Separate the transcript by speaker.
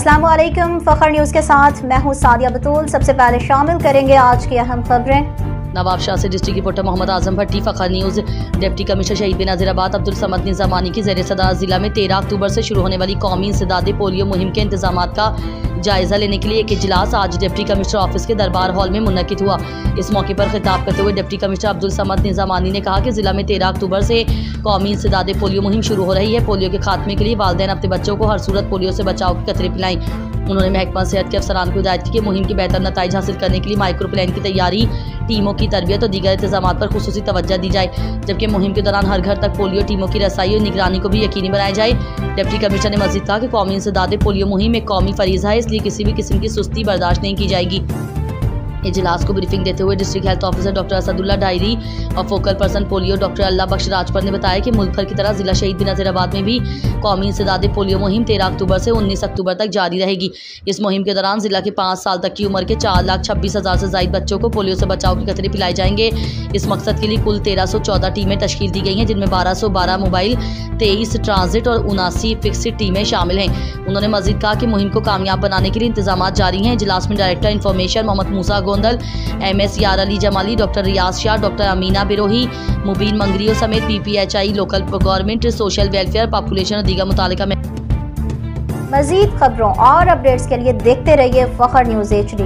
Speaker 1: अस्सलाम वालेकुम। फ़ख्र न्यूज़ के साथ मैं हूँ सादिया बतूल। सबसे पहले शामिल करेंगे आज की अहम खबरें।
Speaker 2: नवाब शाह से डिस्ट्रिक्ट रिपोर्टर मोहम्मद आजम भट्टी। फ़ख्र न्यूज़। डिप्टी कमिश्नर शहीद बेनज़ीराबाद अब्दुल समद निज़ामानी की ज़ेर सदारत ज़िला में 13 अक्टूबर से शुरू होने वाली कौमी इंसदादे पोलियो मुहिम के इंतजामात का जायज़ा लेने के लिए एक इजलास आज डिप्टी कमिश्नर ऑफिस के दरबार हॉल में मुनक्किद हुआ। इस मौके पर खिताब करते हुए डिप्टी कमिश्नर अब्दुल समद निज़ामानी ने कहा कि ज़िला में 13 अक्टूबर से कौमी इंसदादे पोलियो मुहिम शुरू हो रही है। पोलियो के खात्मे के लिए वालिदैन अपने बच्चों को हर सूरत पोलियो से बचाव की कतरे पिलाएं। उन्होंने महकमा सेहत के अफसरान को हिदायत की कि मुहिम के बेहतर नताइज हासिल करने के लिए माइक्रो प्लान की तैयारी, टीमों की तरबियत और दीगर इंतजाम पर खुसूसी तवज्जो दी जाए, जबकि मुहिम के दौरान हर घर तक पोलियो टीमों की रसाई और निगरानी को भी यकीनी बनाया जाए। डिप्टी कमिश्नर ने मज़ीद कहा कि कौमी इंसदादे पोलियो मुहिम एक कौमी फरीज़ा है, इसलिए किसी भी किस्म की सुस्ती बर्दाश्त नहीं की जाएगी। इजलास को ब्रीफिंग देते हुए district health officer doctor Asadullah diary और फोकल पर्सन पोलियो डॉक्टर अल्लाह बख्श राजपर ने बताया कि मुल्क भर की तरह जिला शहीद बेनज़ीराबाद में भी कौमी इंसदादे पोलियो मुहिम 13 अक्टूबर से 19 अक्टूबर तक जारी रहेगी। इस मुहिम के दौरान जिला के 5 साल तक की उम्र के 4,26,000 से ज़ायद बच्चों को पोलियो से बचाव के कतरे पिलाए जाएंगे। इस मकसद के लिए कुल 1314 टीमें तश्कील दी गई हैं, जिनमें 1212 मोबाइल, 23 ट्रांजिट और 79 फिक्स्ड टीमें शामिल हैं। उन्होंने मज़ीद कहा कि मुहिम को कामयाब बनाने के लिए इंतजाम जारी हैं। इजलास में डायरेक्टर इंफॉर्मेशन मोहम्मद मूसा गोंदल, MS यार अली जमाली, डॉक्टर रियाज शाह, डॉक्टर अमीना बिरोही, मुबीन मंगरियो समेत PPHI, local government, social welfare, population और दीगर मुतालिका में।
Speaker 1: मज़ीद खबरों और अपडेट्स के लिए देखते रहिए फ़ख्र न्यूज़ HD।